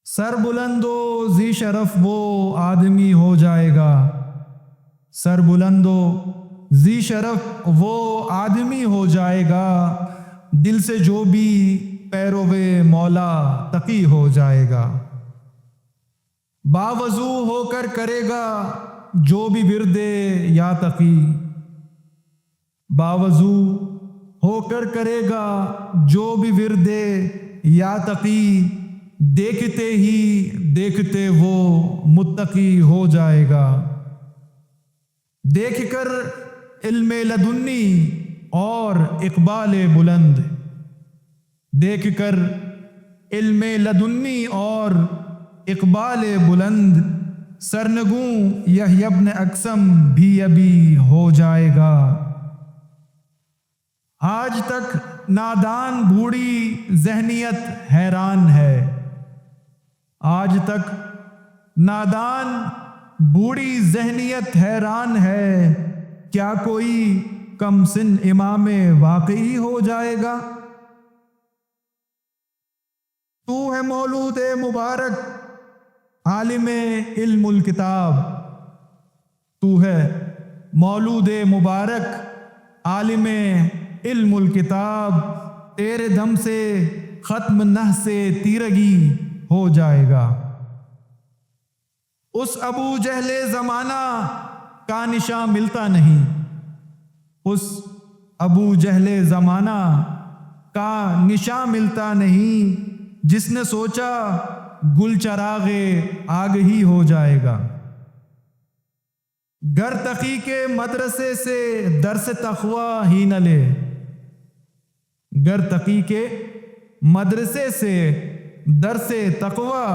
سر بلند و ذی شرف وہ آدمی ہو جائے گا، سر بلند و ذی شرف وہ آدمی ہو جائے گا، دل سے جو بھی پیرو مولا تقی ہو جائے گا۔ باوضو ہو کر کرے گا جو بھی ورد یا تقی، باوضو ہو کر کرے گا جو بھی ورد یا تقی، دیکھتے ہی دیکھتے وہ متقی ہو جائے گا۔ دیکھ کر علم لدنی اور اقبال بلند، دیکھ کر علم لدنی اور اقبال بلند، سرنگوں یحییٰ ابن اقسم بھی ابھی ہو جائے گا۔ آج تک نادان بوڑھی ذہنیت حیران ہے، آج تک نادان بوڑھی ذہنیت حیران ہے، کیا کوئی کم سن امام واقعی ہو جائے گا؟ تو ہے مولود مبارک عالم علم الکتاب، تو ہے مولود مبارک عالم علم الکتاب، تیرے دم سے ختم نہ سے تیرگی ہو جائے گا۔ اس ابو جہل زمانہ کا نشاں ملتا نہیں، اس ابو جہل زمانہ کا نشاں ملتا نہیں، جس نے سوچا گل چراغ آگ ہی ہو جائے گا۔ گر تقی کے مدرسے سے درس تقوی ہی نہ لے، گر تقی کے مدرسے سے درس تقوی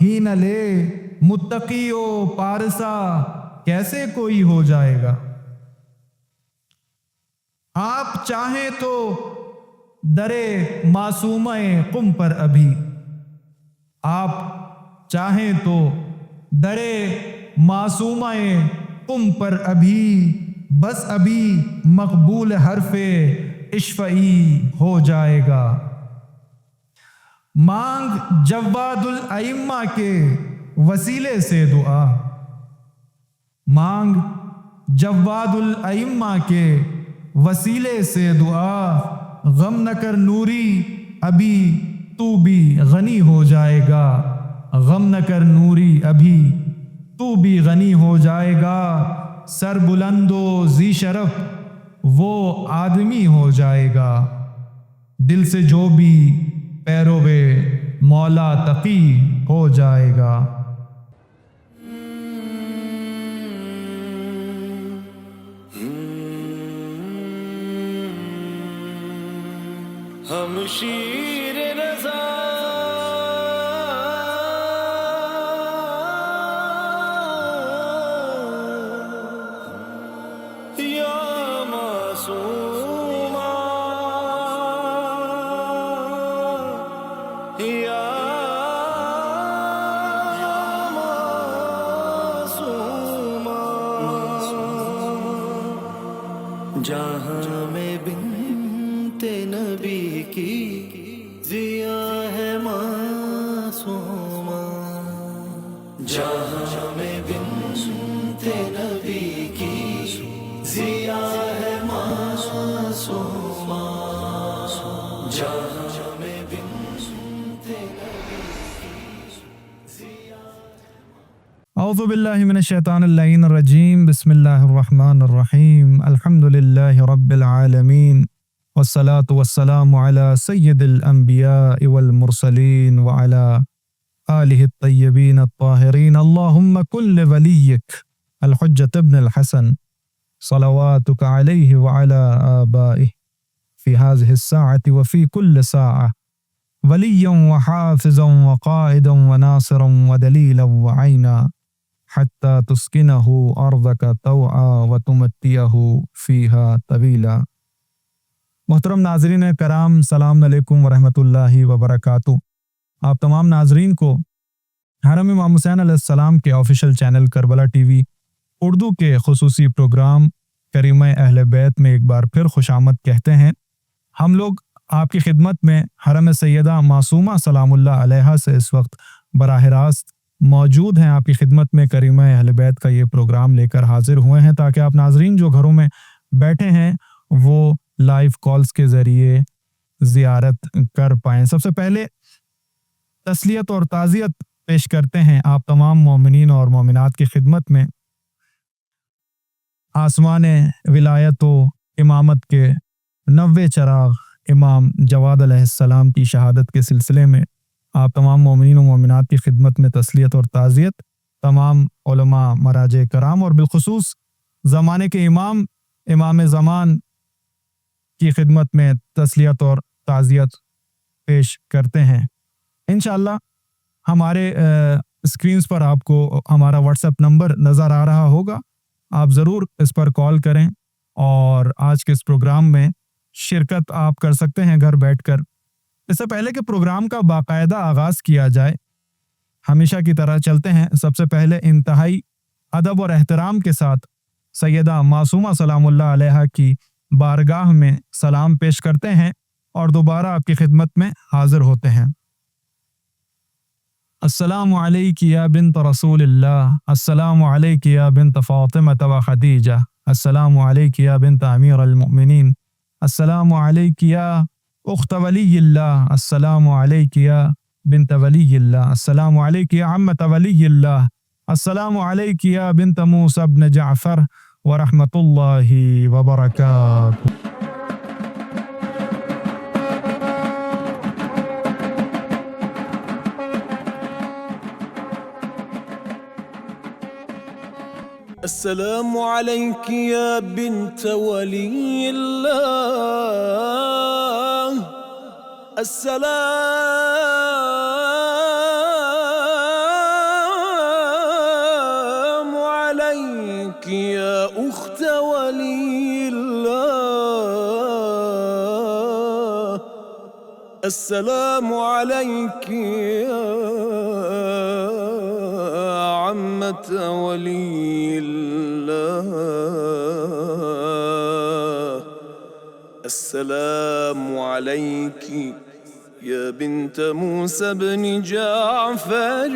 ہی نہ لے، متقی و پارسا کیسے کوئی ہو جائے گا۔ آپ چاہیں تو درے معصومہ قم پر ابھی، آپ چاہیں تو درے معصومہ قم پر ابھی، بس ابھی مقبول حرف اشفعی ہو جائے گا۔ مانگ جواد الائمہ کے وسیلے سے دعا، مانگ جواد الائمہ کے وسیلے سے دعا، غم نہ کر نوری ابھی تو بھی غنی ہو جائے گا، غم نہ کر نوری ابھی تو بھی غنی ہو جائے گا، سر بلند و ذی شرف وہ آدمی ہو جائے گا، دل سے جو بھی پیرو مولا تقی ہو جائے گا۔ ہم شیر رضا یا معصوما یا معصوما، جہاں میں بنت نبی کی ضیا ہے معصوما، جہاں میں بنت نبی کی ضیا ہے معصوما، جہاں میں بنت نبی کی ضیا۔ اعوذ باللہ من الشیطان اللعین الرجیم، بسم اللہ الرحمن الرحیم، الحمد للہ رب العالمین، والصلاة والسلام علی سید الانبیاء والمرسلین وعلی آلہ الطیبین الطاہرین، اللہم کل ولیک الحجۃ ابن الحسن صلواتک علیہ وعلی آبائہ فی هذه الساعة وفی کل ساعة ولیا وحافظا وقائدا وناصرا ودلیلا وعینا حتی تسکنہ ارضک طوعا وتمتیہ فیہا طویلا۔ محترم ناظرین کرام، السلام علیکم ورحمۃ اللہ وبرکاتہ۔ آپ تمام ناظرین کو حرم امام حسین علیہ السلام کے official channel Karbala T V Urdu کے خصوصی پروگرام کریمہ اہل بیت میں ایک بار پھر خوش آمد کہتے ہیں۔ ہم لوگ آپ کی خدمت میں حرم سیدہ معصومہ سلام اللہ علیہا سے اس وقت براہ راست موجود ہیں آپ کی خدمت میں. کریمہ اہل بیت کا یہ پروگرام لے کر حاضر ہوئے ہیں تاکہ آپ ناظرین جو گھروں میں بیٹھے ہیں وہ لائیو کالز کے ذریعے زیارت کر پائیں. سب سے پہلے تسلیت اور تعزیت پیش کرتے ہیں آپ تمام مومنین اور مومنات کی خدمت میں. آسمان ولایت و امامت کے 90 چراغ امام جواد علیہ السلام کی شہادت کے سلسلے میں آپ تمام مومنین و مومنات کی خدمت میں تسلیت اور تعزیت. تمام علماء مراجع کرام اور بالخصوص زمانے کے امام زمان کی خدمت میں تسلیت اور تعزیت پیش کرتے ہیں. انشاءاللہ ہمارے اسکرینز پر آپ کو ہمارا واٹس ایپ نمبر نظر آ رہا ہوگا. آپ ضرور اس پر کال کریں اور آج کے اس پروگرام میں شرکت آپ کر سکتے ہیں گھر بیٹھ کر. اس سے پہلے کہ پروگرام کا باقاعدہ آغاز کیا جائے ہمیشہ کی طرح چلتے ہیں. سب سے پہلے انتہائی ادب اور احترام کے ساتھ سیدہ معصومہ سلام اللہ علیہا کی بارگاہ میں سلام پیش کرتے ہیں اور دوبارہ آپ کی خدمت میں حاضر ہوتے ہیں. السلام علیکی یا بنت رسول اللہ، السلام علیکی یا بنت فاطمہ و خدیجہ، السلام علیکی یا بنت امیر المؤمنین، السلام علیکی یا اخت ولی اللہ، السلام علیکی یا بنت ولی اللہ، السلام علیکی یا عمت ولی اللہ، السلام علیکی یا بنت موسیٰ بن جعفر ورحمۃ اللہ وبرکاتہ. السلام عليك يا بنت ولي الله، السلام عليك يا أخت ولي الله، السلام عليك يا عمة ولي الله، السلام عليك يا بنت موسى بن جعفر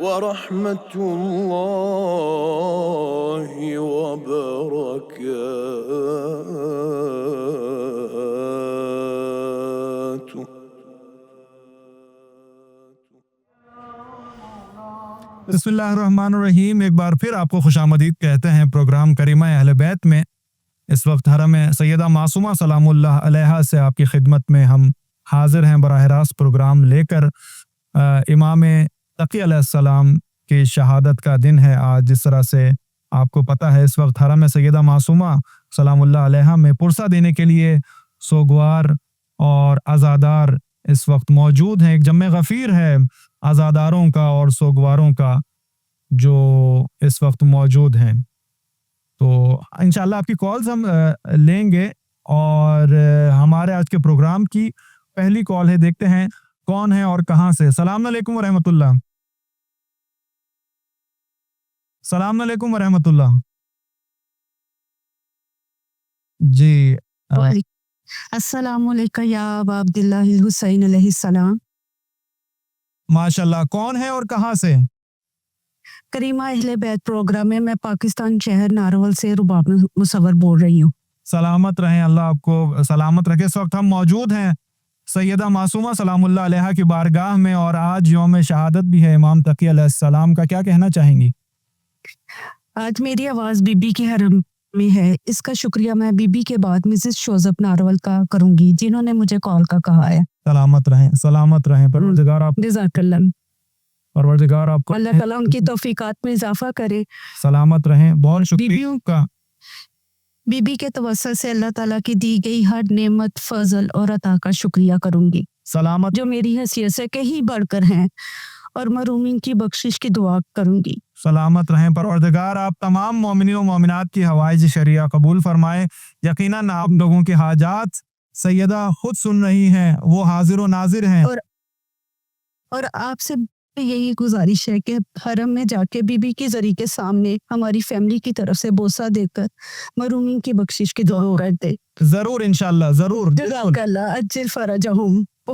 ورحمة الله وبركاته. بسم اللہ الرحمن الرحیم. ایک بار پھر آپ کو خوش آمدید کہتے ہیں پروگرام کریمہ اہل بیت میں. اس وقت حرم سیدہ معصومہ سلام اللہ علیہا سے آپ کی خدمت میں ہم حاضر ہیں براہ راست پروگرام لے کر. امام تقی علیہ السلام کی شہادت کا دن ہے آج. جس طرح سے آپ کو پتہ ہے اس وقت حرم سیدہ معصومہ سلام اللہ علیہا میں پرسہ دینے کے لیے سوگوار اور عزادار اس وقت موجود ہیں. ایک جمع غفیر ہے عزاداروں کا اور سوگواروں کا جو اس وقت موجود ہیں. تو انشاءاللہ آپ کی کالز ہم لیں گے اور ہمارے آج کے پروگرام کی پہلی کال ہے. دیکھتے ہیں کون ہے اور کہاں سے. السلام علیکم ورحمۃ اللہ. السلام علیکم ورحمۃ اللہ. جی السلام علیکم یا ابا عبداللہ الحسین علیہ السلام. ماشاءاللہ. کون ہے اور کہاں سے؟ کریمہ اہل بیت پروگرام میں پاکستان شہر ناروول سے رباب مصور بول رہی ہوں. سلامت رہیں، اللہ آپ کو سلامت رکھے. اس وقت ہم موجود ہیں سیدہ معصومہ سلام اللہ علیہا کی بارگاہ میں اور آج یوم شہادت بھی ہے امام تقی علیہ السلام کا. کیا کہنا چاہیں گی؟ آج میری آواز بی بی کے حرم میں ہے. اس کا شکریہ میں بی بی کے بعد مسز شوزب ناروول کا کروں گی جنہوں نے مجھے کال کا کہا ہے. سلامت رہیں، سلامت رہیں. پروردگار آپ جزاک اللہ. پروردگار آپ کو اللہ تعالیٰ ان کی توفیقات میں اضافہ کرے. سلامت رہیں. بہت شکریہ کا. بی بی کے توسط سے اللہ تعالیٰ کی دی گئی ہر نعمت، فضل اور عطا کا شکریہ کروں گی سلامت جو میری حیثیت سے کہیں بڑھ کر ہیں، اور مرحومین کی بخشش کی دعا کروں گی. سلامت رہیں. پروردگار آپ تمام مومنین و مومنات کی حوائج شرعیہ قبول فرمائے. یقیناً آپ لوگوں کی حاجات سیدہ خود سن رہی ہیں، وہ حاضر و ناظر ہیں. اور آپ سے یہی گزارش ہے کہ حرم میں جا کے بی بی کی ذریعے کے سامنے ہماری فیملی کی طرف سے بوسہ دے کر مرحومین کی بخشش کی دعا کر دے. ضرور انشاءاللہ. ضرور. جزاک اللہ اجر فرجہم.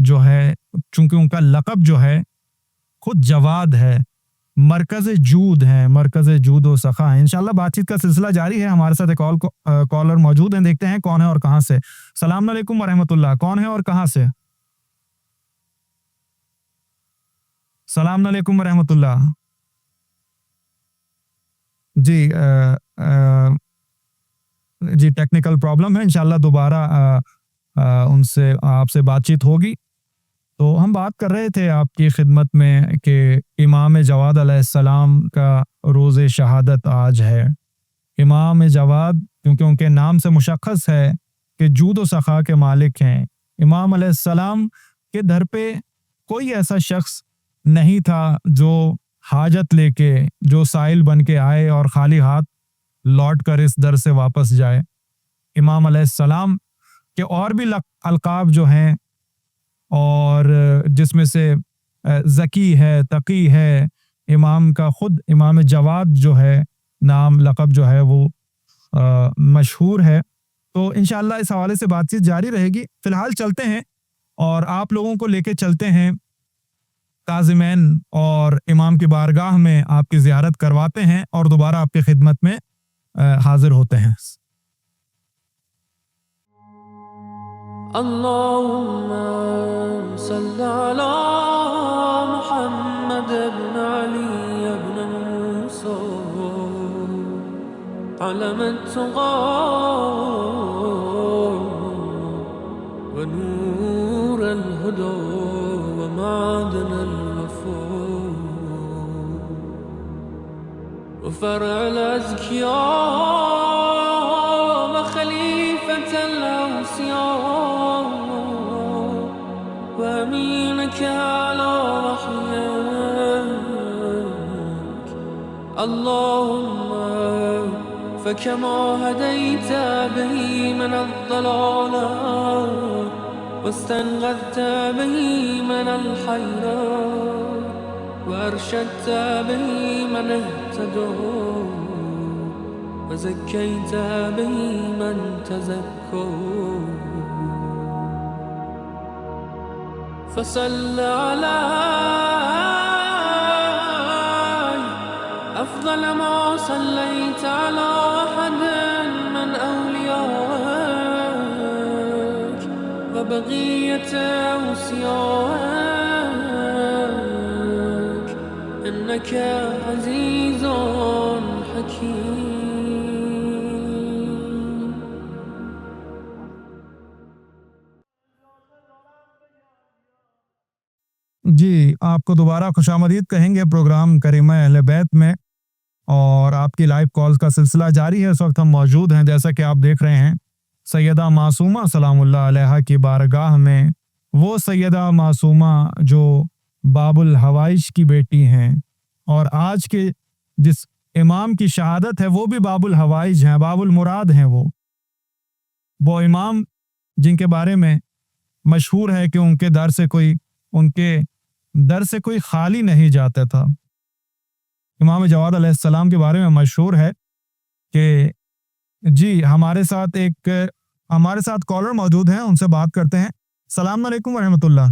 جو ہے چونکہ ان کا لقب جو ہے خود جواد ہے، مرکز جود ہیں، مرکز جود و سخا ہیں۔ انشاءاللہ بات چیت کا سلسلہ جاری ہے، ہمارے ساتھ ایک کالر موجود ہیں، دیکھتے ہیں کون ہے اور کہاں سے۔ السلام علیکم ورحمۃ اللہ، کون ہے اور کہاں سے؟ السلام علیکم ورحمۃ اللہ۔ جی ٹیکنیکل پرابلم ہے، انشاءاللہ دوبارہ ان سے آپ سے بات چیت ہوگی۔ تو ہم بات کر رہے تھے آپ کی خدمت میں کہ امام جواد علیہ السلام کا روز شہادت آج ہے۔ امام جواد کیونکہ ان کے نام سے مشخص ہے کہ جود و سخا کے مالک ہیں۔ امام علیہ السلام کے در پہ کوئی ایسا شخص نہیں تھا جو حاجت لے کے، جو سائل بن کے آئے اور خالی ہاتھ لوٹ کر اس در سے واپس جائے۔ امام علیہ السلام کے اور بھی القاب جو ہیں، اور جس میں سے ذکی ہے، تقی ہے، امام کا خود امام جواد جو ہے نام لقب جو ہے وہ مشہور ہے۔ تو انشاءاللہ اس حوالے سے بات چیت جاری رہے گی۔ فی الحال چلتے ہیں اور آپ لوگوں کو لے کے چلتے ہیں کاظمین اور امام کی بارگاہ میں آپ کی زیارت کرواتے ہیں اور دوبارہ آپ کی خدمت میں حاضر ہوتے ہیں۔ اللهم صل على محمد بن علي بن موسى علم التقى ونور الهدى ومعدن الوفاء وفرع الأزكياء وخليفة الأوصياء وأمينك على وحيك اللهم فكما هديت به من الضلالة واستنقذت به من الحيرة وأرشدت به من اهتدى وزكيت به من تزكى فصل علي أفضل ما صليت على أحد من أوليائك وبقية أوصيائك إنك عزيز حكيم۔ جی آپ کو دوبارہ خوش آمدید کہیں گے پروگرام کریمہ اہل بیت میں، اور آپ کی لائیو کالز کا سلسلہ جاری ہے۔ اس وقت ہم موجود ہیں جیسا کہ آپ دیکھ رہے ہیں سیدہ معصومہ سلام اللہ علیہا کی بارگاہ میں، وہ سیدہ معصومہ جو باب الحوائج کی بیٹی ہیں، اور آج کے جس امام کی شہادت ہے وہ بھی باب الحوائج ہیں، باب المراد ہیں۔ وہ امام جن کے بارے میں مشہور ہے کہ ان کے در سے کوئی خالی نہیں جاتا تھا۔ امام جواد علیہ السلام کے بارے میں مشہور ہے کہ جی ہمارے ساتھ کالر موجود ہیں، ان سے بات کرتے ہیں۔ السلام علیکم ورحمۃ اللہ۔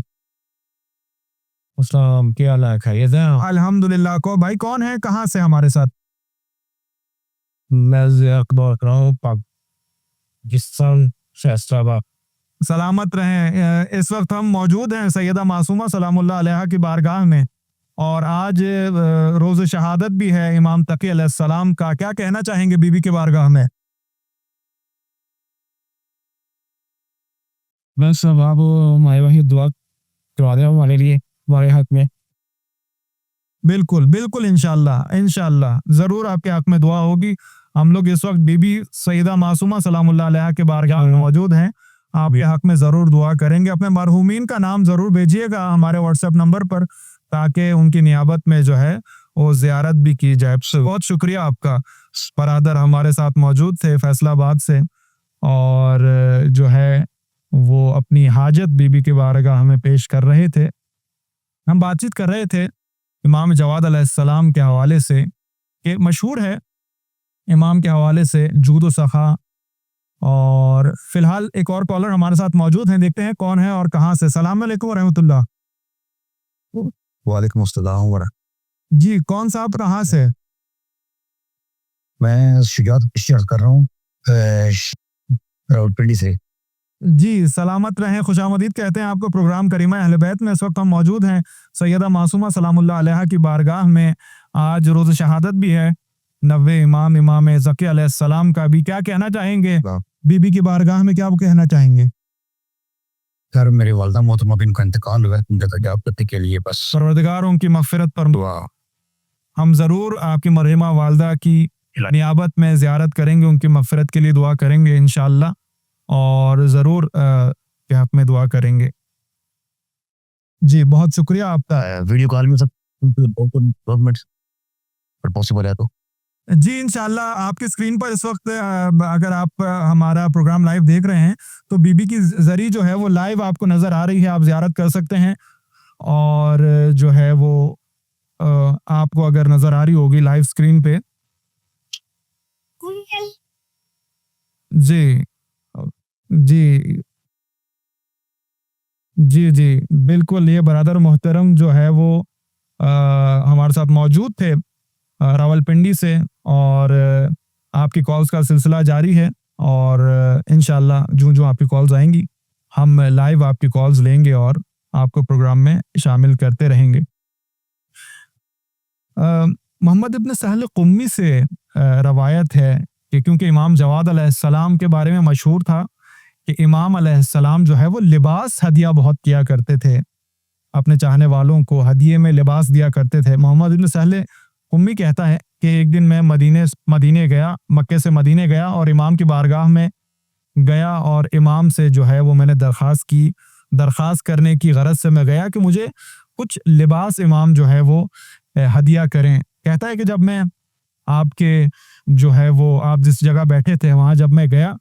السلام، کیا حال ہے؟ خیریت ہے؟ الحمدللہ۔ کو بھائی کون ہے، کہاں سے ہمارے ساتھ؟ میں اقبال کر رہا ہوں پاکستان سے اسلام۔ سلامت رہیں۔ اس وقت ہم موجود ہیں سیدہ معصومہ سلام اللہ علیہا کی بارگاہ میں، اور آج روز شہادت بھی ہے امام تقی علیہ السلام کا۔ کیا کہنا چاہیں گے بی بی کے بارگاہ میں؟ بس اب آپ ہمارے وہی دعا کروا دیں ہمارے لیے، ہمارے حق میں۔ بالکل بالکل، انشاءاللہ ضرور آپ کے حق میں دعا ہوگی۔ ہم لوگ اس وقت بی بی سیدہ معصومہ سلام اللہ علیہا کے بارگاہ میں موجود ہیں، آپ کے حق میں ضرور دعا کریں گے۔ اپنے مرحومین کا نام ضرور بھیجیے گا ہمارے واٹس ایپ نمبر پر، تاکہ ان کی نیابت میں جو ہے وہ زیارت بھی کی جائے۔ بہت شکریہ آپ کا۔ برادر ہمارے ساتھ موجود تھے فیصل آباد سے، اور جو ہے وہ اپنی حاجت بی بی کی بارگاہ میں پیش کر رہے تھے۔ ہم بات چیت کر رہے تھے امام جواد علیہ السلام کے حوالے سے، کہ مشہور ہے امام کے حوالے سے جود و سخا اور فی الحال ایک اور کالر ہمارے ساتھ موجود ہیں, دیکھتے ہیں کون ہے اور کہاں سے. السلام علیکم ورحمۃ اللہ. وعلیکم السلام ورحمۃ. جی کون صاحب کہاں سے؟ میں شجاعت اشتیاق کر رہا ہوں راولپنڈی سے. جی سلامت رہیں, خوش آمدید کہتے ہیں آپ کو پروگرام کریمہ اہل بیت میں. اس وقت ہم موجود ہیں سیدہ معصومہ سلام اللہ علیہا کی بارگاہ میں. آج روز شہادت بھی ہے 90 امام زکی علیہ السلام کا بھی. کیا کہنا چاہیں گے بی بی کی بارگاہ میں, کیا کہنا چاہیں گے؟ سر میری والدہ محترمہ بن کا انتقال ہوا ہے, ان کا جواب کرنے کے لیے بس پروردگار ان کی مغفرت پر دعا. ہم ضرور آپ کی مرحومہ والدہ کی نیابت میں زیارت کریں گے, ان کی مغفرت کے لیے دعا کریں گے انشاءاللہ, اور ضرور کے حق میں دعا کریں گے. جی بہت شکریہ آپ کا. ویڈیو کال میں سب بہت منٹ پاسبل ہے تو جی انشاءاللہ آپ کی اسکرین پر اس وقت اگر آپ ہمارا پروگرام لائیو دیکھ رہے ہیں تو بی بی کی ذریعہ جو ہے وہ لائیو آپ کو نظر آ رہی ہے, آپ زیارت کر سکتے ہیں. اور جو ہے وہ آپ کو اگر نظر آ رہی ہوگی لائیو اسکرین پہ. جی جی جی جی بالکل, یہ برادر محترم جو ہے وہ ہمارے ساتھ موجود تھے راولپنڈی سے, اور آپ کی کالز کا سلسلہ جاری ہے, اور انشاءاللہ جو آپ کی کالز آئیں گی ہم لائیو آپ کی کالز لیں گے اور آپ کو پروگرام میں شامل کرتے رہیں گے. محمد ابن سہل قمی سے روایت ہے کہ کیونکہ امام جواد علیہ السلام کے بارے میں مشہور تھا کہ امام علیہ السلام جو ہے وہ لباس ہدیہ بہت کیا کرتے تھے, اپنے چاہنے والوں کو ہدیے میں لباس دیا کرتے تھے. محمد ابن سہل قمی کہتا ہے کہ ایک دن میں مدینے گیا, مکے سے مدینے گیا اور امام کی بارگاہ میں گیا, اور امام سے جو ہے وہ میں نے درخواست کرنے کی غرض سے میں گیا کہ مجھے کچھ لباس امام جو ہے وہ ہدیہ کریں. کہتا ہے کہ جب میں آپ کے جو ہے وہ آپ جس جگہ بیٹھے تھے وہاں جب میں گیا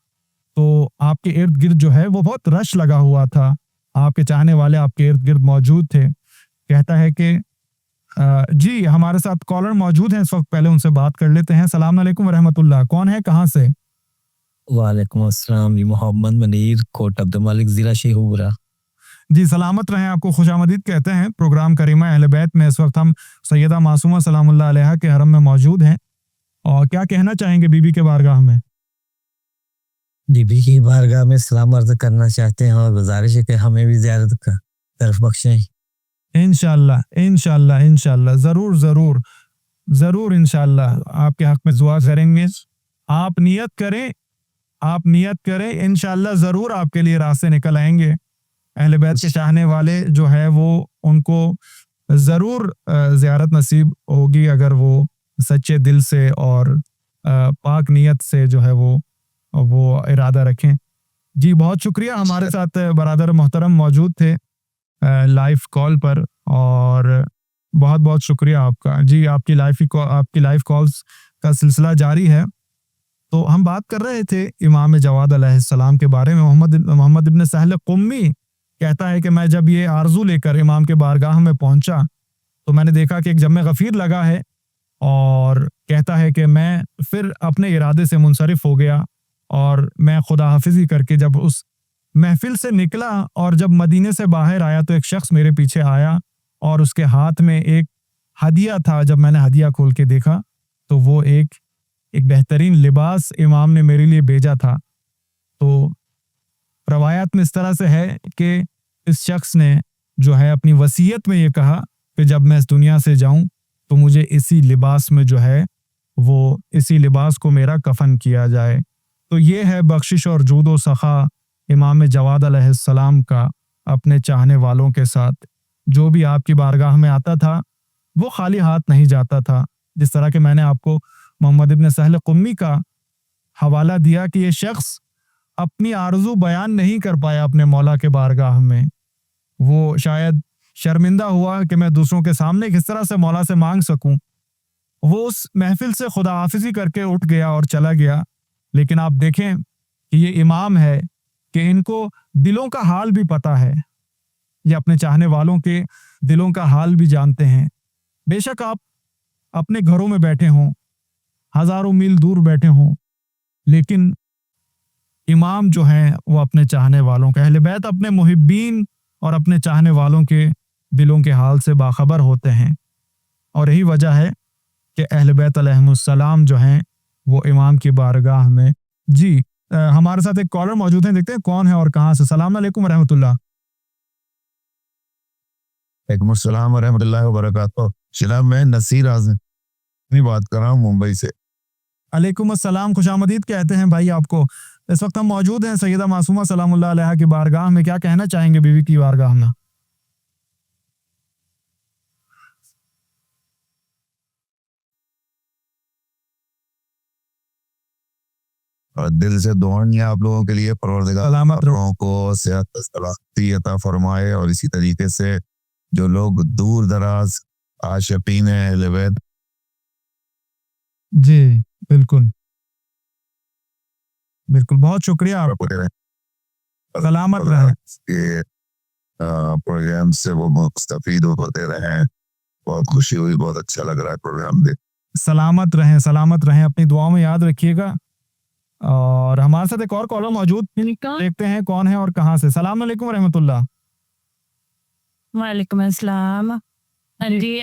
تو آپ کے ارد گرد جو ہے وہ بہت رش لگا ہوا تھا, آپ کے چاہنے والے آپ کے ارد گرد موجود تھے. کہتا ہے کہ جی ہمارے ساتھ کالر موجود ہیں اس وقت, پہلے ان سے بات کر لیتے ہیں. السلام علیکم ورحمۃ اللہ, کون ہے کہاں سے؟ وعلیکم السلام, محمد منیر, کوٹ عبد المالک, ضلع شیخوپورہ. جی سلامت رہیں, آپ کو خوش آمدید کہتے ہیں پروگرام کریمہ اہل بیت میں. اس وقت ہم سیدہ معصومہ سلام اللہ علیہا کے حرم میں موجود ہیں, اور کیا کہنا چاہیں گے بی بی کے بارگاہ میں؟ بی بی کی بارگاہ میں سلام عرض کرنا چاہتے ہیں اور گزارش ہے کہ ہمیں بھی زیارت کا طرف بخشیں. انشاءاللہ انشاءاللہ انشاءاللہ ضرور ضرور ضرور انشاءاللہ آپ کے حق میں دعا کریں گے. آپ نیت کریں انشاءاللہ ضرور آپ کے لیے راستے نکل آئیں گے. اہل بیت کے چاہنے والے جو ہے وہ ان کو ضرور زیارت نصیب ہوگی اگر وہ سچے دل سے اور پاک نیت سے جو ہے وہ ارادہ رکھیں. جی بہت شکریہ, ہمارے ساتھ برادر محترم موجود تھے لائیو کال پر, اور بہت بہت شکریہ آپ کا. جی آپ کی لائیو کالز کا سلسلہ جاری ہے. تو ہم بات کر رہے تھے امام جواد علیہ السلام کے بارے میں. محمد ابن سہل قمی کہتا ہے کہ میں جب یہ آرزو لے کر امام کے بارگاہ میں پہنچا تو میں نے دیکھا کہ ایک جم غفیر لگا ہے, اور کہتا ہے کہ میں پھر اپنے ارادے سے منصرف ہو گیا, اور میں خدا حافظی کر کے جب اس محفل سے نکلا اور جب مدینے سے باہر آیا تو ایک شخص میرے پیچھے آیا اور اس کے ہاتھ میں ایک ہدیہ تھا. جب میں نے ہدیہ کھول کے دیکھا تو وہ ایک بہترین لباس امام نے میرے لیے بھیجا تھا. تو روایات میں اس طرح سے ہے کہ اس شخص نے جو ہے اپنی وصیت میں یہ کہا کہ جب میں اس دنیا سے جاؤں تو مجھے اسی لباس میں جو ہے وہ اسی لباس کو میرا کفن کیا جائے. تو یہ ہے بخشش اور جود و سخا امام جواد علیہ السلام کا اپنے چاہنے والوں کے ساتھ. جو بھی آپ کی بارگاہ میں آتا تھا وہ خالی ہاتھ نہیں جاتا تھا. جس طرح کہ میں نے آپ کو محمد ابن سہل قمی کا حوالہ دیا کہ یہ شخص اپنی آرزو بیان نہیں کر پایا اپنے مولا کے بارگاہ میں. وہ شاید شرمندہ ہوا کہ میں دوسروں کے سامنے کس طرح سے مولا سے مانگ سکوں. وہ اس محفل سے خدا حافظی کر کے اٹھ گیا اور چلا گیا. لیکن آپ دیکھیں کہ یہ امام ہے کہ ان کو دلوں کا حال بھی پتہ ہے, یہ اپنے چاہنے والوں کے دلوں کا حال بھی جانتے ہیں. بے شک آپ اپنے گھروں میں بیٹھے ہوں, ہزاروں میل دور بیٹھے ہوں, لیکن امام جو ہیں وہ اپنے چاہنے والوں کے، اہل بیت اپنے محبین اور اپنے چاہنے والوں کے دلوں کے حال سے باخبر ہوتے ہیں، اور یہی وجہ ہے کہ اہل بیت علیہم السلام جو ہیں وہ امام کی بارگاہ میں جی ہمارے ساتھ ایک کالر موجود ہیں، دیکھتے ہیں کون ہے اور کہاں سے۔ السلام علیکم ورحمۃ اللہ۔ وعلیکم السلام ورحمۃ اللہ وبرکاتہ۔ جناب میں نصیر اعظم بات کر رہا ہوں ممبئی سے۔ علیکم السلام، خوش آمدید کہتے ہیں بھائی آپ کو۔ اس وقت ہم موجود ہیں سیدہ معصومہ سلام اللہ علیہا کی بارگاہ میں، کیا کہنا چاہیں گے بیوی کی بارگاہ میں؟ اور دل سے دعائیں ہیں آپ لوگوں کے لیے، پروردگار سلامت آپ لوگوں کو صحت سلامتی عطا فرمائے، اور اسی طریقے سے جو لوگ دور دراز عاشقین اہل بیت جی بالکل بالکل، بہت شکریہ آپ کو، سلامت رہیں۔ کے پروگرام سے وہ مستفید ہوتے رہیں، بہت خوشی ہوئی، بہت اچھا لگ رہا ہے پروگرام دیکھ۔ سلامت رہیں، سلامت رہیں، اپنی دعاؤں میں یاد رکھیے گا۔ اور ہمارے ساتھ ایک اور کالر موجود، دیکھتے ہیں کون ہے اور کہاں سے۔ السلام علیکم ورحمۃ اللہ۔ وعلیکم السلام۔ جی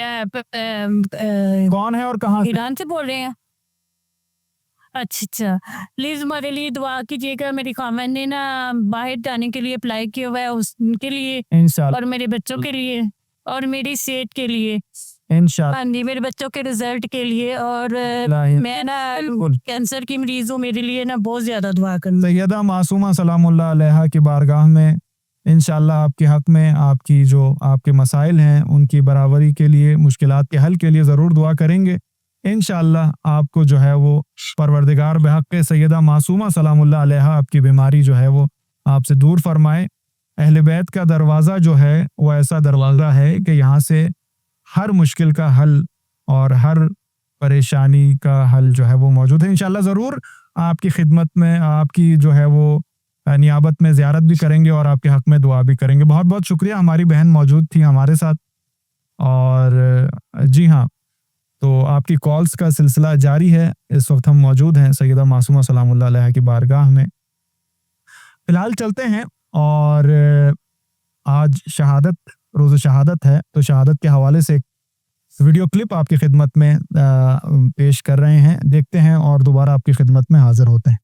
کون ہے اور کہاں سے؟ ایران سے بول رہے ہیں؟ اچھا، پلیز ہمارے لیے دعا کیجیے گا۔ میری خامن نے نا باہر جانے کے لیے اپلائی کیا ہوا ہے، اس کے لیے انشاءاللہ اور میرے بچوں کے لیے اور میری صحت کے لیے، انشاءاللہ ہاں جی، میرے بچوں کے رزلٹ کے لیے، اور میں نا کینسر کی مریض ہوں، میرے لیے نا بہت زیادہ دعا کرنا۔ سیدہ معصومہ سلام اللہ علیہا کی بارگاہ میں انشاءاللہ آپ کے حق میں، آپ کی جو آپ کے مسائل ہیں ان کی برابری کے لیے، مشکلات کے حل کے لیے ضرور دعا کریں گے۔ انشاءاللہ آپ کو جو ہے وہ پروردگار بحق سیدہ معصومہ سلام اللہ علیہا آپ کی بیماری جو ہے وہ آپ سے دور فرمائے۔ اہل بیت کا دروازہ جو ہے وہ ایسا دروازہ ہے کہ یہاں سے ہر مشکل کا حل اور ہر پریشانی کا حل جو ہے وہ موجود ہے۔ انشاءاللہ ضرور آپ کی خدمت میں، آپ کی جو ہے وہ نیابت میں زیارت بھی کریں گے اور آپ کے حق میں دعا بھی کریں گے۔ بہت بہت شکریہ، ہماری بہن موجود تھی ہمارے ساتھ۔ اور جی ہاں، تو آپ کی کالز کا سلسلہ جاری ہے۔ اس وقت ہم موجود ہیں سیدہ معصومہ سلام اللہ علیہا کی بارگاہ میں۔ فی الحال چلتے ہیں، اور آج شہادت، روز شہادت ہے، تو شہادت کے حوالے سے ایک ویڈیو کلپ آپ کی خدمت میں پیش کر رہے ہیں، دیکھتے ہیں اور دوبارہ آپ کی خدمت میں حاضر ہوتے ہیں۔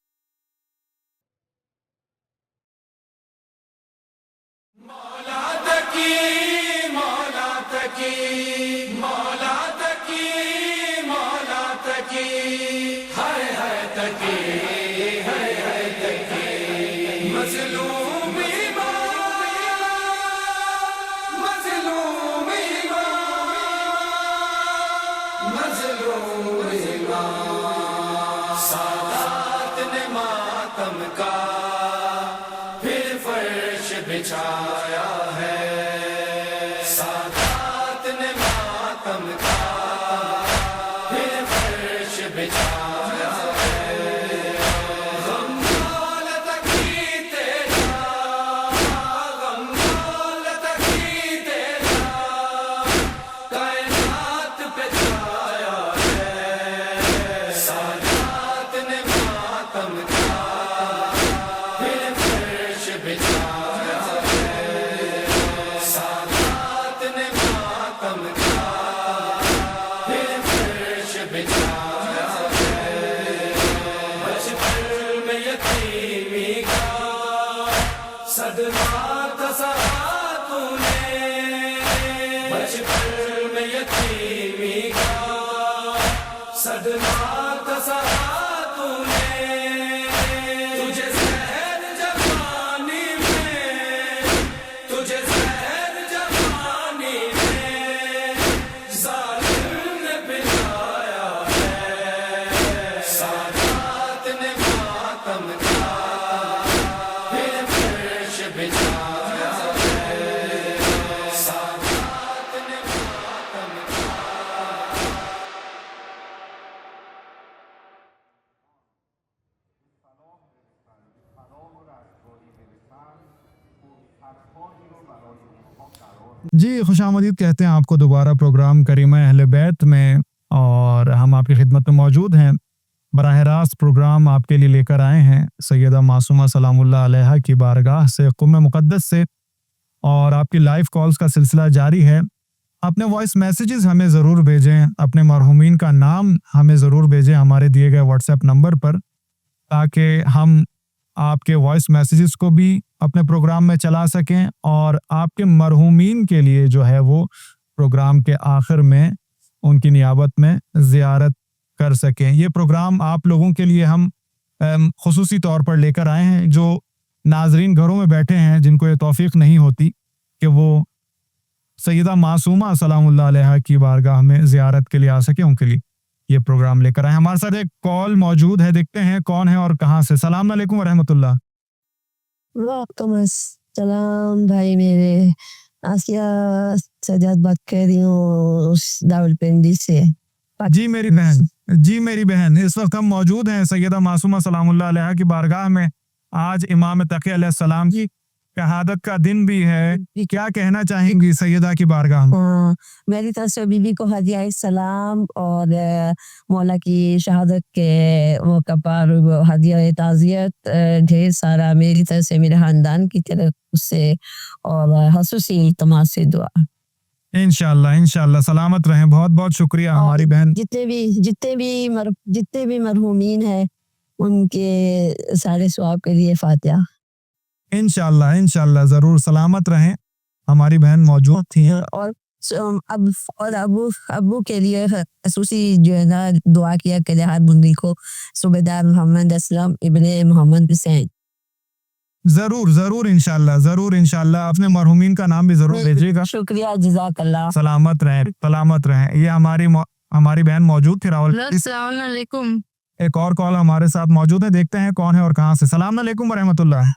جی خوش آمدید کہتے ہیں آپ کو دوبارہ پروگرام کریمہ اہل بیت میں، اور ہم آپ کی خدمت میں موجود ہیں۔ براہ راست پروگرام آپ کے لیے لے کر آئے ہیں سیدہ معصومہ سلام اللہ علیہا کی بارگاہ سے قم مقدس سے، اور آپ کی لائیو کالز کا سلسلہ جاری ہے۔ اپنے وائس میسیجز ہمیں ضرور بھیجیں، اپنے مرحومین کا نام ہمیں ضرور بھیجیں ہمارے دیے گئے واٹس ایپ نمبر پر، تاکہ ہم آپ کے وائس میسیجز کو بھی اپنے پروگرام میں چلا سکیں اور آپ کے مرحومین کے لیے جو ہے وہ پروگرام کے آخر میں ان کی نیابت میں زیارت کر سکیں۔ یہ پروگرام آپ لوگوں کے لیے ہم خصوصی طور پر لے کر آئے ہیں، جو ناظرین گھروں میں بیٹھے ہیں، جن کو یہ توفیق نہیں ہوتی کہ وہ سیدہ معصومہ سلام اللہ علیہا کی بارگاہ میں زیارت کے لیے آ سکیں، ان کے لیے یہ پروگرام لے کر آئے۔ ہمارے ساتھ ایک کال موجود ہے، دیکھتے ہیں کون ہے اور کہاں سے۔ السلام علیکم ورحمۃ اللہ۔ وعلیکم السلام بھائی میرے، آسیہ سجاد بات کر رہی ہوں راولپنڈی سے۔ جی میری بہن اس وقت ہم موجود ہیں سیدہ معصومہ سلام اللہ علیہا کی بارگاہ میں۔ آج امام تقی علیہ السلام کی شہادت کا دن بھی ہے، کیا کہنا چاہیں گی سیدہ کی بارگاہ میں؟ میری طرف سے بیوی کو ہدیہ سلام اور مولا کی شہادت کے موقع پر ہدیہ تعزیت ڈھیر سارا میری طرف سے، میرے خاندان کی طرف سے، اور خصوصی التماس سے دعا۔ انشاءاللہ سلامت رہیں۔ بہت بہت شکریہ ہماری بہن۔ جتنے بھی مرحومین ہیں ان کے سارے ثواب کے لیے فاتحہ۔ انشاءاللہ ضرور سلامت رہیں، ہماری بہن موجود تھی۔ اور ابو کے لیے خصوصی جو ہے نا دعا کیا کہ ہر بندی کو صوبیدار محمد اسلم ابن محمد حسین۔ ضرور انشاءاللہ اپنے مرحومین کا نام بھی ضرور بھیجیے گا۔ شکریہ، جزاک اللہ۔ سلامت رہیں۔ یہ ہماری بہن موجود تھی راول۔ السلام علیکم۔ ایک اور کال ہمارے ساتھ موجود ہے، دیکھتے ہیں کون ہے اور کہاں سے۔ السلام علیکم ورحمۃ اللہ۔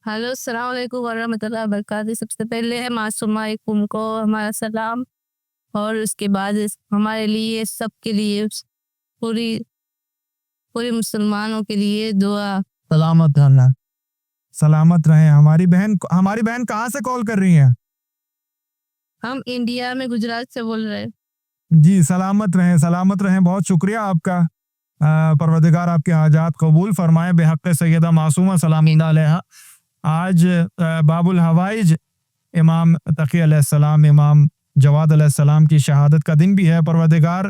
ہیلو، السلام علیکم ورحمۃ اللہ وبرکاتہ۔ سب سے پہلے ہے معصومہ قم کو ہمارا سلام، اور اس کے بعد ہمارے لیے سب کے لیے پوری مسلمانوں کے لیے دعا۔ سلامت رہیں۔ ہماری بہن کہاں سے کال کر رہی ہیں؟ ہم انڈیا میں گجرات سے بول رہے ہیں۔ جی سلامت رہیں، بہت شکریہ آپ کا۔ پروردگار آپ کے حاجات قبول فرمائے بحق سیدہ معصومہ سلام اللہ علیہا۔ آج باب الحوائج امام تقی علیہ السلام، امام جواد علیہ السلام کی شہادت کا دن بھی ہے۔ پروردگار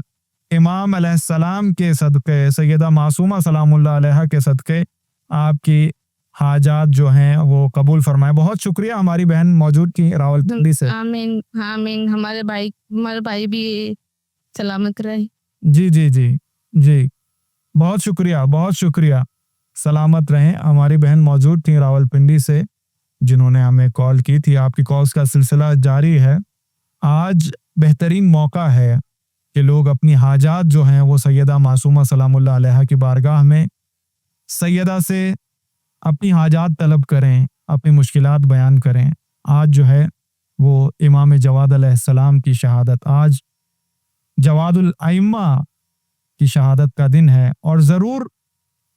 امام علیہ السلام کے صدقے، سیدہ معصومہ سلام اللہ علیہا کے صدقے آپ کی حاجات جو ہیں وہ قبول فرمائے۔ بہت شکریہ ہماری بہن موجود کی راولپنڈی سے۔ آمین۔ ہمارے بھائی بھی سلامت رہے۔ جی بہت شکریہ۔ سلامت رہیں۔ ہماری بہن موجود تھی راولپنڈی سے، جنہوں نے ہمیں کال کی تھی۔ آپ کی کالز کا سلسلہ جاری ہے۔ آج بہترین موقع ہے کہ لوگ اپنی حاجات جو ہیں وہ سیدہ معصومہ سلام اللہ علیہا کی بارگاہ میں سیدہ سے اپنی حاجات طلب کریں، اپنی مشکلات بیان کریں۔ آج جو ہے وہ امام جواد علیہ السلام کی شہادت، آج جواد الائمہ کی شہادت کا دن ہے، اور ضرور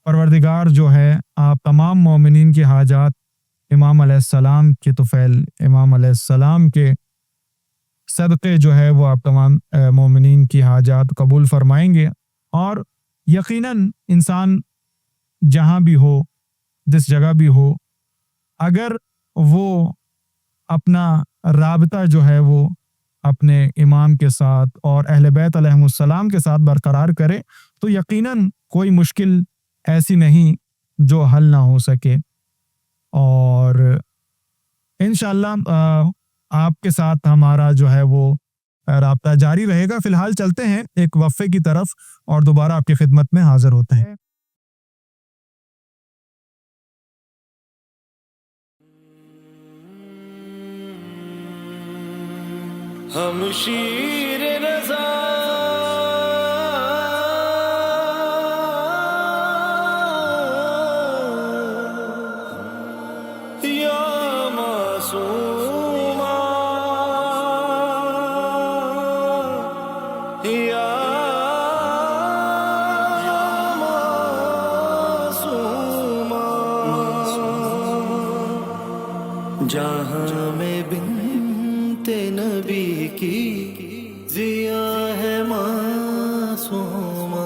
پروردگار جو ہے آپ تمام مومنین کی حاجات امام علیہ السلام کے طفیل، امام علیہ السلام کے صدقے جو ہے وہ آپ تمام مومنین کی حاجات قبول فرمائیں گے۔ اور یقیناً انسان جہاں بھی ہو، جس جگہ بھی ہو، اگر وہ اپنا رابطہ جو ہے وہ اپنے امام کے ساتھ اور اہل بیت علیہم السلام کے ساتھ برقرار کرے، تو یقیناً کوئی مشکل ایسی نہیں جو حل نہ ہو سکے۔ اور انشاءاللہ آپ کے ساتھ ہمارا جو ہے وہ رابطہ جاری رہے گا۔ فی الحال چلتے ہیں ایک وقفے کی طرف اور دوبارہ آپ کی خدمت میں حاضر ہوتے ہیں۔ ہم شیر رضا یا معصومہ یا معصومہ، جہاں میں بنت نبی کی ضیا ہے معصومہ،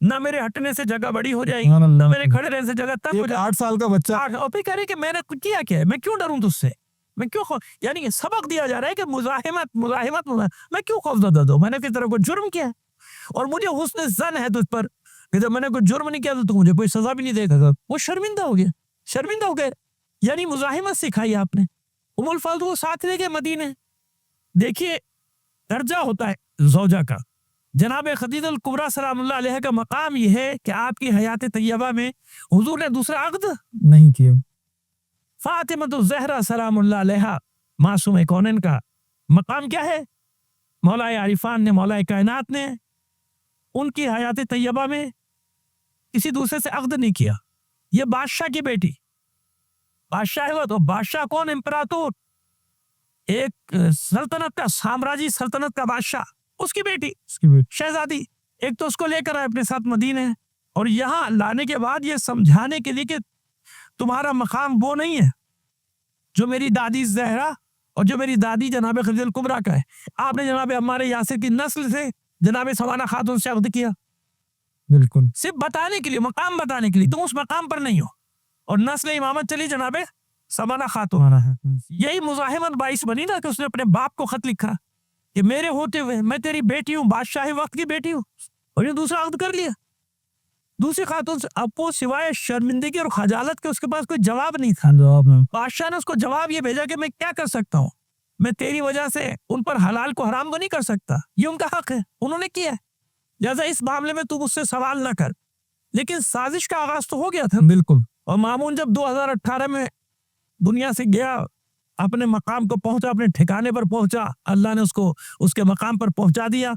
نہ میرے ہٹنے سے جگہ بڑی ہو جائے گی، سبحان اللہ۔ نہ میرے کھڑے رہنے سے جگہ تنگ ہو ایک جائے 8 سال کا بچہ گی۔ اور پھر کہہ رہے کہ میں نے کیا کیا ہے، میں کیوں ڈروں تجھ سے، میں کیوں یعنی کہ سبق دیا جا رہا ہے کہ مزاحمت میں کیوں خوفزدہ دوں، میں نے کس طرح کوئی جرم کیا ہے اور مجھے حسن ظن ہے تجھ پر کہ جب میں نے کوئی جرم نہیں کیا تو مجھے کوئی سزا بھی نہیں دے گا۔ وہ شرمندہ ہو گیا، شرمندہ ہو گئے، یعنی مزاحمت سکھائی آپ نے۔ ام الفضل کو ساتھ لے گئے مدینے۔ دیکھیے درجہ ہوتا ہے زوجہ کا، جناب خدیجہ الکبریٰ سلام اللہ علیہ کا مقام یہ ہے کہ آپ کی حیات طیبہ میں حضور نے دوسرا عقد نہیں کیا۔ فاطمہ الزہرا سلام اللہ علیہ معصوم کونین کا مقام کیا ہے؟ مولا عارفان نے، مولا کائنات نے ان کی حیات طیبہ میں کسی دوسرے سے عقد نہیں کیا۔ یہ بادشاہ کی بیٹی، بادشاہ ہے وہ تو بادشاہ کون؟ امپراتور، ایک سلطنت کا، سامراجی سلطنت کا بادشاہ، اس کی بیٹی اس کی بیٹی شہزادی، ایک تو اس کو لے کر آئے اپنے ساتھ مدینے اور یہاں لانے کے بعد یہ سمجھانے کے لیے کہ تمہارا مقام وہ نہیں ہے جو میری دادی زہرا اور جو میری دادی جناب خدیجہ الکبریٰ کا ہے۔ آپ نے جناب عمار یاسر کی نسل سے جناب سمانہ خاتون سے عقد کیا، بالکل صرف بتانے کے لیے، مقام بتانے کے لیے، تم اس مقام پر نہیں ہو، اور نسل امامت چلی جناب سمانہ خاتون۔ یہی مزاحمت باعث بنی نا کہ اس نے اپنے باپ کو خط لکھا کہ میرے ہوتے ہوئے میں تیری بیٹی ہوں، بادشاہ وقت کی بیٹی ہوں، اور یہ دوسرا عقد کر لیا دوسری خاتون سے۔ اب وہ سوائے شرمندگی اور خجالت کے اس کے پاس کوئی جواب نہیں تھا۔ بادشاہ نے اس کو جواب یہ بھیجا کہ میں کیا کر سکتا ہوں، میں تیری وجہ سے ان پر حلال کو حرام تو نہیں کر سکتا، یہ ان کا حق ہے، انہوں نے کیا ہے، لہٰذا اس معاملے میں تو مجھ سے سوال نہ کر۔ لیکن سازش کا آغاز تو ہو گیا تھا، بالکل۔ اور مامون جب 2018 میں دنیا سے گیا، اپنے مقام کو پہنچا، اپنے ٹھکانے پر پہنچا، اللہ نے اس کو اس کے مقام پر پہنچا دیا،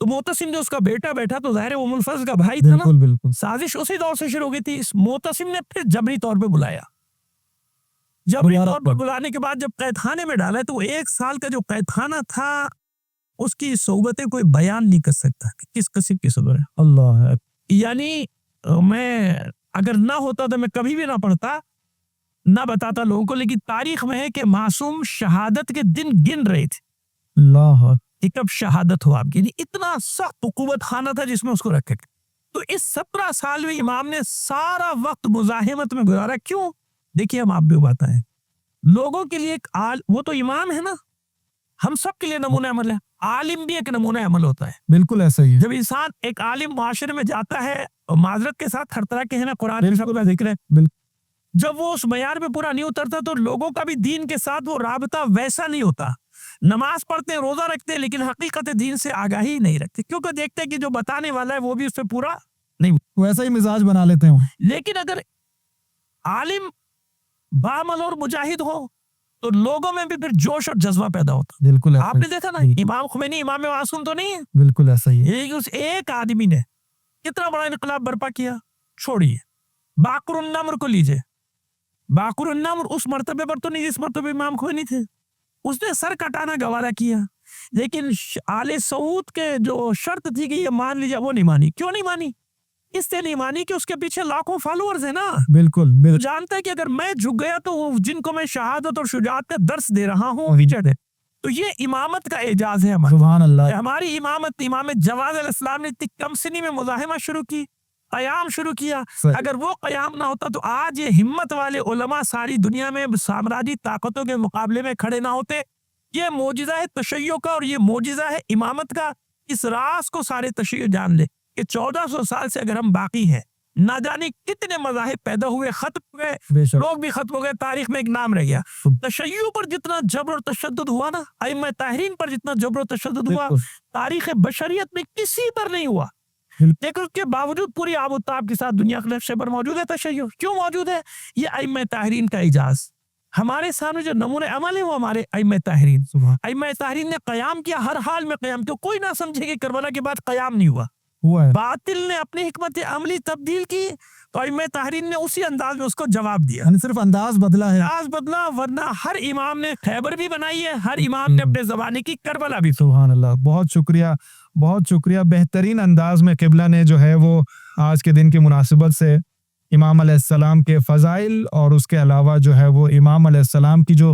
تو معتصم جو اس کا بیٹا بیٹھا تو ظاہر ام الفضل کا بھائی تھا نا، بالکل بالکل سازش اسی دور سے شروع ہو گئی تھی۔ اس معتصم نے پھر جبری طور پہ بلایا، جبری طور پر بلانے کے بعد جب قید خانے میں ڈالا تو 1 سال کا جو قید خانہ تھا اس کی صحبتیں کوئی بیان نہیں کر سکتا کہ کس قسم کی صبر ہے۔ اللہ، یعنی میں اگر نہ ہوتا تو میں کبھی بھی نہ پڑھتا، نہ بتاتا لوگوں کو، لیکن تاریخ میں ہے کہ معصوم شہادت کے دن گن رہے تھے اللہ کہ کب شہادت ہو آپ کی، یعنی اتنا سخت عقوبت خانہ تھا جس میں اس کو رکھے گئے۔ تو اس 17 سال میں امام نے سارا وقت مزاحمت میں گزارا۔ کیوں؟ دیکھیے ہم آپ بھی بتائیں، لوگوں کے لیے ایک وہ تو امام ہے نا، ہم سب کے لیے نمونہ عمل ہے، عالم بھی ایک نمونہ عمل ہوتا ہے۔ بالکل ایسا ہی ہے۔ جب انسان ایک عالم معاشرے میں جاتا ہے، اور معذرت کے ساتھ ہر طرح کے ہے نا، قرآن کا ذکر ہے، جب وہ اس معیار پہ پورا نہیں اترتا تو لوگوں کا بھی دین کے ساتھ وہ رابطہ ویسا نہیں ہوتا۔ نماز پڑھتے ہیں، روزہ رکھتے ہیں، لیکن حقیقت دین سے آگاہی نہیں رکھتے، کیونکہ دیکھتے ہیں کہ جو بتانے والا ہے وہ بھی اس پہ پورا نہیں، ویسا ہی مزاج بنا لیتے ہیں۔ لیکن اگر عالم بعمل اور مجاہد ہو تو لوگوں میں بھی پھر جوش اور جذبہ پیدا ہوتا۔ بالکل آپ نے دیکھا نا، امام خمینی امام معصوم تو نہیں ہے، بالکل ایسا ہی ہے۔ اس ایک آدمی نے کتنا بڑا انقلاب برپا کیا۔ چھوڑیے باقر النمر کو لیجئے، باقر النمر اس مرتبے پر تو نہیں جس مرتبے امام خمینی تھے، اس نے سر کٹانا گوارا کیا، لیکن آل سعود کے جو شرط تھی کہ یہ مان لیجیے، وہ نہیں مانی۔ کیوں نہیں مانی؟ اس سے نہیں مانی کہ اس کے پیچھے لاکھوں فالوورز ہیں نا۔ بالکل بالکل جانتا ہے کہ اگر میں جھک گیا تو جن کو میں شہادت اور شجاعت کا درس دے رہا ہوں پیچھے دے۔ تو یہ امامت کا اعجاز ہے ہمارا۔ سبحان اللہ۔ ہماری امامت، امام جواز علیہ السلام نے اتنی کم سنی میں مزاحمہ شروع کی، قیام شروع کیا۔ اگر وہ قیام نہ ہوتا تو آج یہ ہمت والے علماء ساری دنیا میں سامراجی طاقتوں کے مقابلے میں کھڑے نہ ہوتے۔ یہ معجزہ ہے تشیع کا، اور یہ معجزہ ہے امامت کا۔ اس راز کو سارے تشیع جان لے کہ 1400 سال سے اگر ہم باقی ہیں، نہ جانے کتنے مذاہب پیدا ہوئے، ختم ہو گئے، لوگ بھی ختم ہو گئے، تاریخ میں ایک نام رہ گیا۔ تشیع پر جتنا جبر و تشدد ہوا نا، ائمہ طاہرین پر جتنا جبر و تشدد ہوا، تاریخ بشریت میں کسی پر نہیں ہوا۔ لیکن اس کے باوجود پوری آب و تاب کے ساتھ دنیا کے نقشے پر موجود ہے تشیع۔ کیوں موجود ہے؟ یہ ائمہ طاہرین کا اعجاز۔ ہمارے سامنے جو نمونہ عمل ہے وہ ہمارے ائمہ طاہرین۔ ائمہ طاہرین نے قیام کیا، ہر حال میں قیام کیا۔ کوئی نہ سمجھے کہ کربلا کے بعد قیام نہیں ہوا، باطل نے اپنی حکمت عملی تبدیل کی تو ائمہ طاہرین نے اسی انداز میں اس کو جواب دیا۔ صرف انداز بدلا ہے، انداز بدلا، ورنہ ہر امام نے خیبر بھی بنائی ہے، ہر امام نے اپنے زمانے کی کربلا بھی۔ سبحان اللہ، بہت شکریہ، بہت شکریہ۔ بہترین انداز میں قبلہ نے جو ہے وہ آج کے دن کی مناسبت سے امام علیہ السلام کے فضائل اور اس کے علاوہ جو ہے وہ امام علیہ السلام کی جو